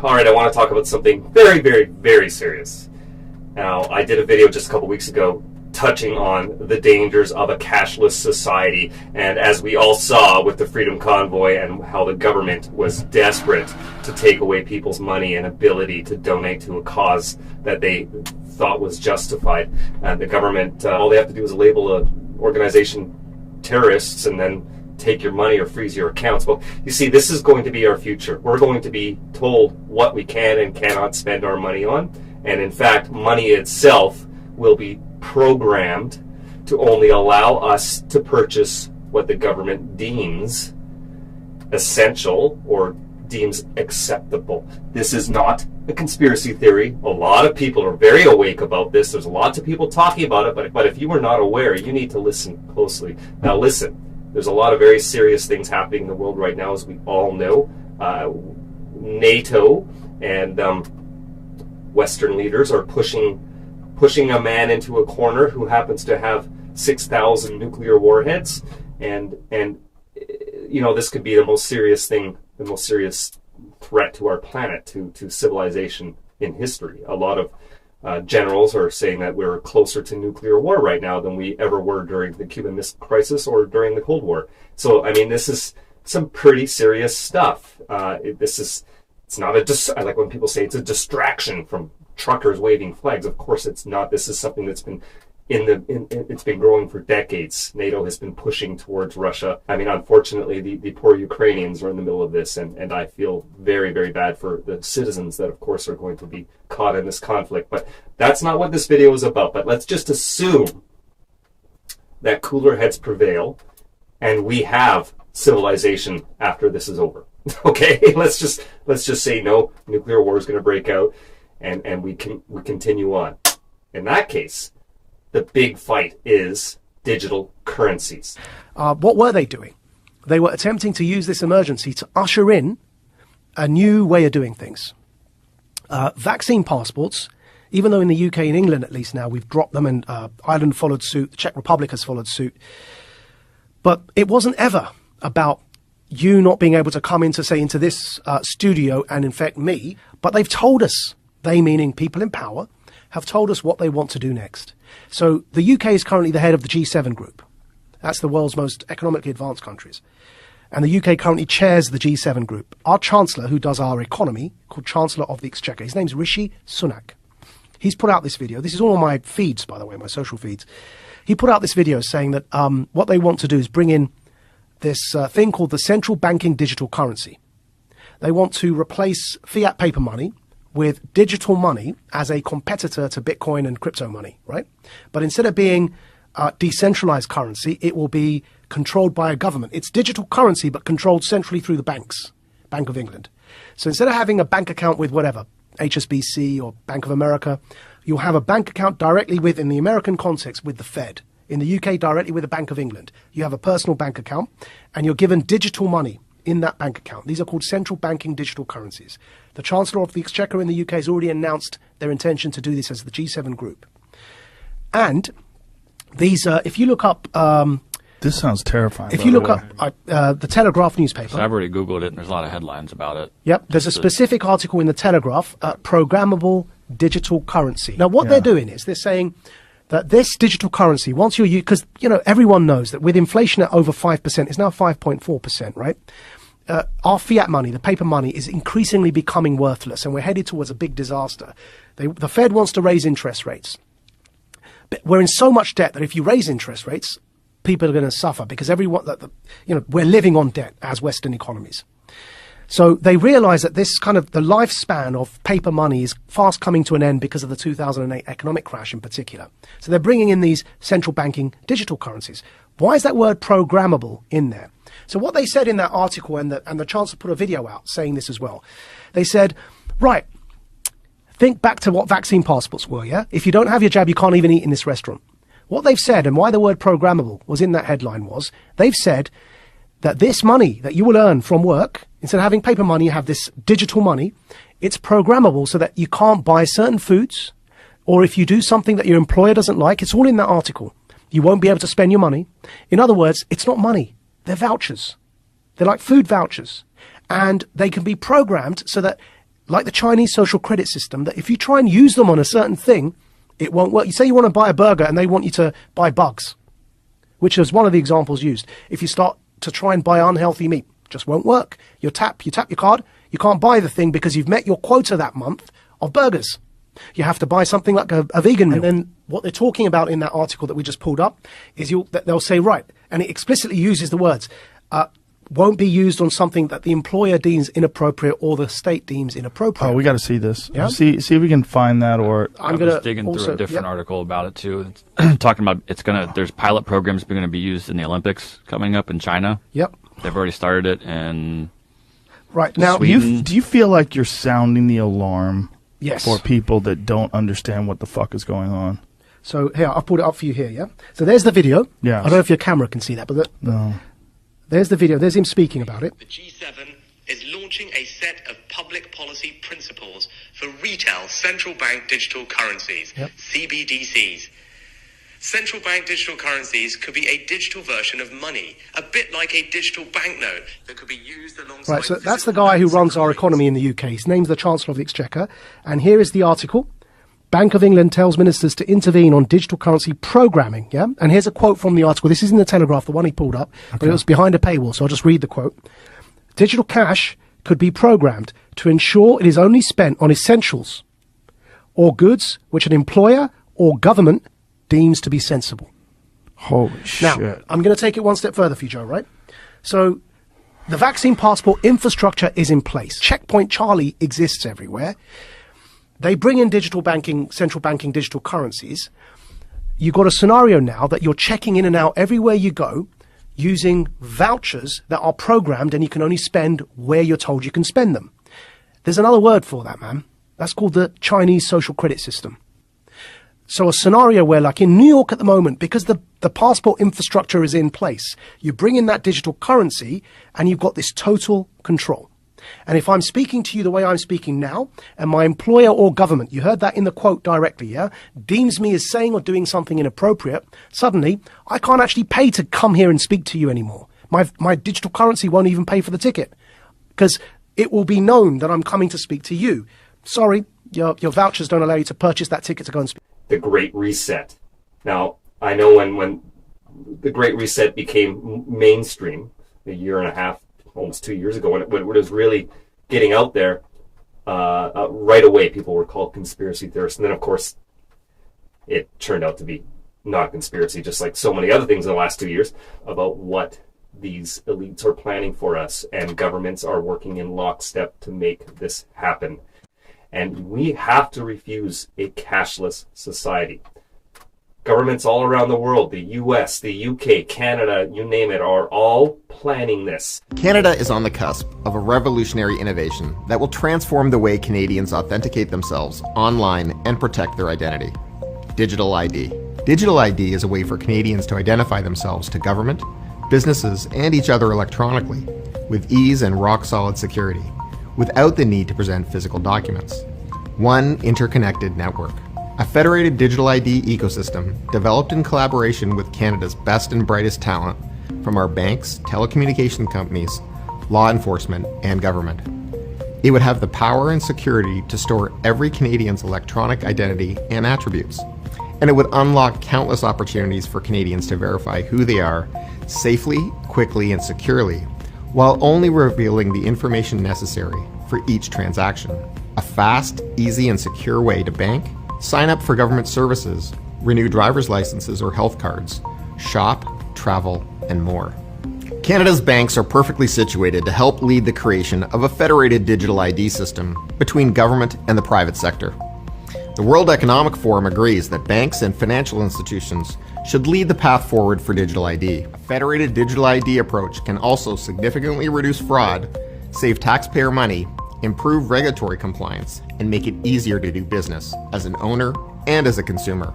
All right, I want to talk about something very, very, very serious. Now, I did a video just a couple weeks ago touching on the dangers of a cashless society, and as we all saw with the Freedom Convoy and how the government was desperate to take away people's money and ability to donate to a cause that they thought was justified. And the government, all they have to do is label an organization terrorists and then take your money or freeze your accounts. Well, you see, this is going to be our future. We're going to be told what we can and cannot spend our money on, and in fact, money itself will be programmed to only allow us to purchase what the government deems essential or deems acceptable. This is not a conspiracy theory. A lot of people are very awake about this. There's lots of people talking about it, but if you were not aware, you need to listen closely. Now listen, there's a lot of very serious things happening in the world right now, as we all know. NATO and Western leaders are pushing a man into a corner who happens to have 6,000 nuclear warheads, and you know, this could be the most serious thing, the most serious threat to our planet, to civilization in history. A lot of generals are saying that we're closer to nuclear war right now than we ever were during the Cuban Missile Crisis or during the Cold War. So, I mean, this is some pretty serious stuff. It's not I like when people say it's a distraction from truckers waving flags. Of course it's not. This is something that's been it's been growing for decades. NATO has been pushing towards Russia. I mean, unfortunately, the poor Ukrainians are in the middle of this, and I feel very, very bad for the citizens that, of course, are going to be caught in this conflict. But that's not what this video is about. But let's just assume that cooler heads prevail, and we have civilization after this is over. Okay, let's just say no, nuclear war is going to break out, and we continue on. In that case, the big fight is digital currencies. What were they doing? They were attempting to use this emergency to usher in a new way of doing things. Vaccine passports, even though in the UK and England at least now we've dropped them, and Ireland followed suit, the Czech Republic has followed suit. But it wasn't ever about you not being able to come into this studio and infect me. But they've told us, they meaning people in power, have told us what they want to do next. So the UK is currently the head of the G7 group. That's the world's most economically advanced countries. And the UK currently chairs the G7 group. Our Chancellor, who does our economy, called Chancellor of the Exchequer, his name's Rishi Sunak. He's put out this video. This is all on my feeds, by the way, my social feeds. He put out this video saying that what they want to do is bring in this thing called the central banking digital currency. They want to replace fiat paper money with digital money as a competitor to Bitcoin and crypto money, right? But instead of being decentralized currency, it will be controlled by a government. It's digital currency, but controlled centrally through the banks, Bank of England. So instead of having a bank account with whatever, HSBC or Bank of America, you'll have a bank account directly with, in the American context, with the Fed. In the UK, directly with the Bank of England. You have a personal bank account, and you're given digital money in that bank account. These are called central banking digital currencies. The Chancellor of the Exchequer in the UK has already announced their intention to do this as the G7 group. And these, if you look up... this sounds terrifying. If you look up the Telegraph newspaper... So I've already Googled it, and there's a lot of headlines about it. Yep, there's a specific article in the Telegraph, programmable digital currency. Now, what they're doing is they're saying that this digital currency, once you're... Because, you know, everyone knows that with inflation at over 5%, it's now 5.4%, right? Our fiat money, the paper money, is increasingly becoming worthless, and we're headed towards a big disaster. The Fed wants to raise interest rates. But we're in so much debt that if you raise interest rates, people are going to suffer because we're living on debt as Western economies. So they realize that this kind of the lifespan of paper money is fast coming to an end because of the 2008 economic crash in particular. So they're bringing in these central banking digital currencies. Why is that word programmable in there? So what they said in that article, and the Chancellor put a video out saying this as well. They said, right, think back to what vaccine passports were, yeah? If you don't have your jab, you can't even eat in this restaurant. What they've said, and why the word programmable was in that headline was, they've said that this money that you will earn from work, instead of having paper money, you have this digital money. It's programmable so that you can't buy certain foods, or if you do something that your employer doesn't like, it's all in that article. You won't be able to spend your money. In other words, it's not money. They're vouchers. They're like food vouchers. And they can be programmed so that like the Chinese social credit system, that if you try and use them on a certain thing, it won't work. You say you want to buy a burger and they want you to buy bugs, which is one of the examples used. If you start to try and buy unhealthy meat, just won't work. You tap your card, you can't buy the thing because you've met your quota that month of burgers. You have to buy something like a vegan meal. And then what they're talking about in that article that we just pulled up is they'll say, right, and it explicitly uses the words, won't be used on something that the employer deems inappropriate or the state deems inappropriate. Oh, we got to see this. Yeah? See if we can find that. Or I was digging through a different article about it too. It's talking about there's pilot programs going to be used in the Olympics coming up in China. Yep. They've already started it, and right now, do you feel like you're sounding the alarm? Yes. For people that don't understand what the fuck is going on. So here, I've pulled it up for you here. Yeah. So there's the video. Yeah. I don't know if your camera can see that, but no. There's the video. There's him speaking about it. The G7 is launching a set of public policy principles for retail central bank digital currencies, CBDCs. Central bank digital currencies could be a digital version of money, a bit like a digital banknote that could be used alongside... Right, so that's the guy who runs our economy in the UK. His name's the Chancellor of the Exchequer. And here is the article. Bank of England tells ministers to intervene on digital currency programming, yeah? And here's a quote from the article. This is in the Telegraph, the one he pulled up, but it was behind a paywall, so I'll just read the quote. Digital cash could be programmed to ensure it is only spent on essentials or goods which an employer or government deems to be sensible. Holy shit. Now, I'm going to take it one step further for you, Joe, right? So the vaccine passport infrastructure is in place. Checkpoint Charlie exists everywhere. They bring in digital banking, central banking digital currencies. You've got a scenario now that you're checking in and out everywhere you go using vouchers that are programmed, and you can only spend where you're told you can spend them. There's another word for that, man. That's called the Chinese social credit system. So a scenario where, like in New York at the moment, because the passport infrastructure is in place, you bring in that digital currency and you've got this total control. And if I'm speaking to you the way I'm speaking now, and my employer or government, you heard that in the quote directly, yeah, deems me as saying or doing something inappropriate, suddenly I can't actually pay to come here and speak to you anymore. My digital currency won't even pay for the ticket because it will be known that I'm coming to speak to you. Sorry, your vouchers don't allow you to purchase that ticket to go and speak. The Great Reset. Now, I know when the Great Reset became mainstream, a year and a half, almost 2 years ago, when it was really getting out there, right away people were called conspiracy theorists. And then, of course, it turned out to be not a conspiracy, just like so many other things in the last 2 years, about what these elites are planning for us, and governments are working in lockstep to make this happen. And we have to refuse a cashless society. Governments all around the world, the US, the UK, Canada, you name it, are all planning this. Canada is on the cusp of a revolutionary innovation that will transform the way Canadians authenticate themselves online and protect their identity. Digital ID. Digital ID is a way for Canadians to identify themselves to government, businesses, and each other electronically, with ease and rock-solid security, without the need to present physical documents. One interconnected network. A federated digital ID ecosystem developed in collaboration with Canada's best and brightest talent from our banks, telecommunication companies, law enforcement, and government. It would have the power and security to store every Canadian's electronic identity and attributes, and it would unlock countless opportunities for Canadians to verify who they are safely, quickly, and securely, while only revealing the information necessary for each transaction. A fast, easy, and secure way to bank, sign up for government services, renew driver's licenses or health cards, shop, travel, and more. Canada's banks are perfectly situated to help lead the creation of a federated digital ID system between government and the private sector. The World Economic Forum agrees that banks and financial institutions should lead the path forward for digital ID. A federated digital ID approach can also significantly reduce fraud, save taxpayer money, improve regulatory compliance, and make it easier to do business as an owner and as a consumer.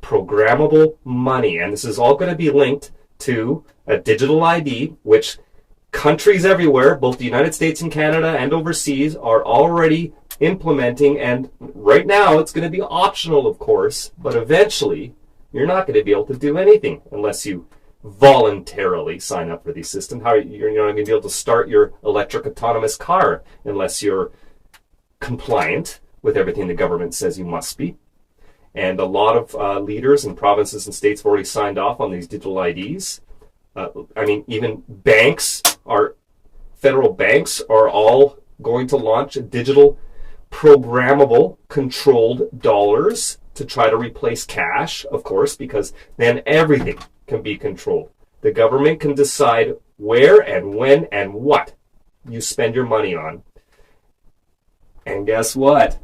Programmable money, and this is all going to be linked to a digital ID, which countries everywhere, both the United States and Canada and overseas, are already implementing. And right now it's going to be optional, of course, but eventually you're not going to be able to do anything unless you voluntarily sign up for these systems. You're not going to be able to start your electric autonomous car unless you're compliant with everything the government says you must be. And a lot of leaders in provinces and states have already signed off on these digital IDs. Even federal banks are all going to launch digital programmable controlled dollars to try to replace cash, of course, because then everything can be controlled. The government can decide where and when and what you spend your money on. And guess what?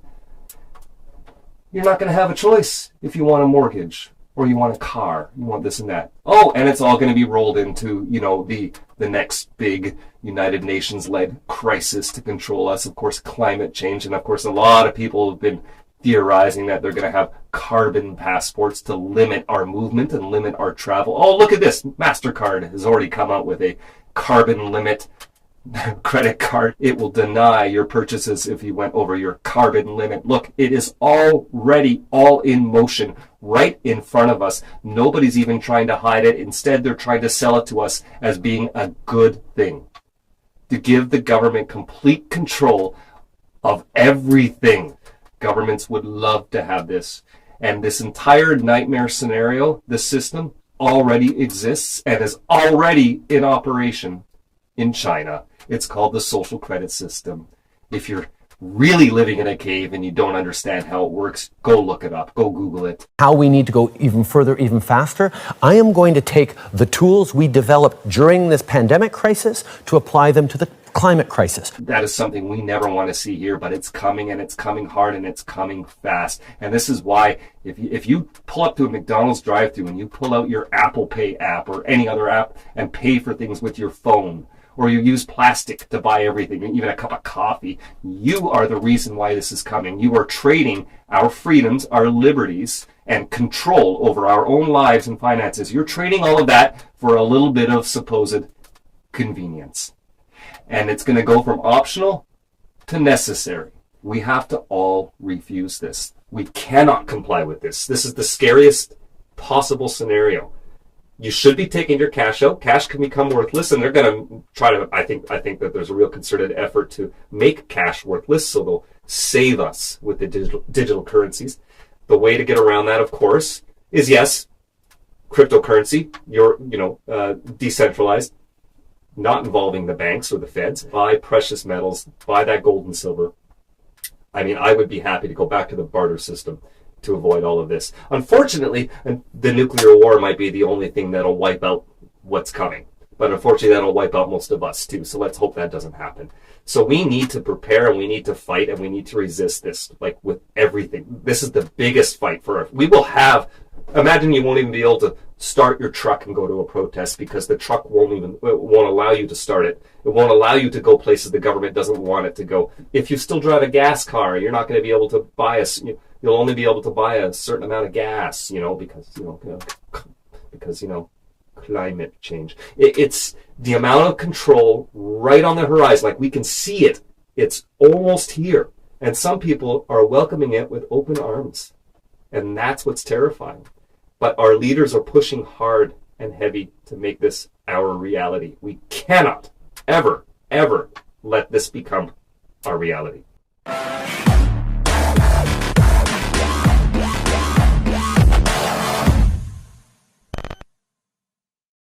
You're not going to have a choice if you want a mortgage or you want a car, you want this and that. Oh, and it's all going to be rolled into, the next big United Nations-led crisis to control us, of course, climate change. And of course, a lot of people have been theorizing that they're going to have carbon passports to limit our movement and limit our travel. Oh, look at this. MasterCard has already come out with a carbon limit credit card. It will deny your purchases if you went over your carbon limit. Look, it is already all in motion right in front of us. Nobody's even trying to hide it. Instead, they're trying to sell it to us as being a good thing, to give the government complete control of everything. Governments would love to have this. And this entire nightmare scenario, this system, already exists and is already in operation in China. It's called the social credit system. If you're really living in a cave and you don't understand how it works, go look it up. Go Google it. How we need to go even further, even faster. I am going to take the tools we developed during this pandemic crisis to apply them to the climate crisis. That is something we never want to see here, but it's coming, and it's coming hard, and it's coming fast. And this is why if you pull up to a McDonald's drive-thru and you pull out your Apple Pay app or any other app and pay for things with your phone, or you use plastic to buy everything, even a cup of coffee, you are the reason why this is coming. You are trading our freedoms, our liberties, and control over our own lives and finances. You're trading all of that for a little bit of supposed convenience. And it's going to go from optional to necessary. We have to all refuse this. We cannot comply with this. This is the scariest possible scenario. You should be taking your cash out. Cash can become worthless, and they're going to try to, I think that there's a real concerted effort to make cash worthless, so they'll save us with the digital currencies. The way to get around that, of course, is yes, cryptocurrency, decentralized, not involving the banks or the feds. Buy precious metals, buy that gold and silver. I would be happy to go back to the barter system to avoid all of this. Unfortunately, the nuclear war might be the only thing that'll wipe out what's coming. But unfortunately, that'll wipe out most of us too. So let's hope that doesn't happen. So we need to prepare, and we need to fight, and we need to resist this, like with everything. This is the biggest fight for us. We will have, imagine you won't even be able to start your truck and go to a protest because the truck won't allow you to start it. It won't allow you to go places the government doesn't want it to go. If you still drive a gas car, you're not going to be able to buy you'll only be able to buy a certain amount of gas, because climate change. It's the amount of control right on the horizon. Like we can see it. It's almost here. And some people are welcoming it with open arms. And that's what's terrifying. But our leaders are pushing hard and heavy to make this our reality. We cannot ever, ever let this become our reality.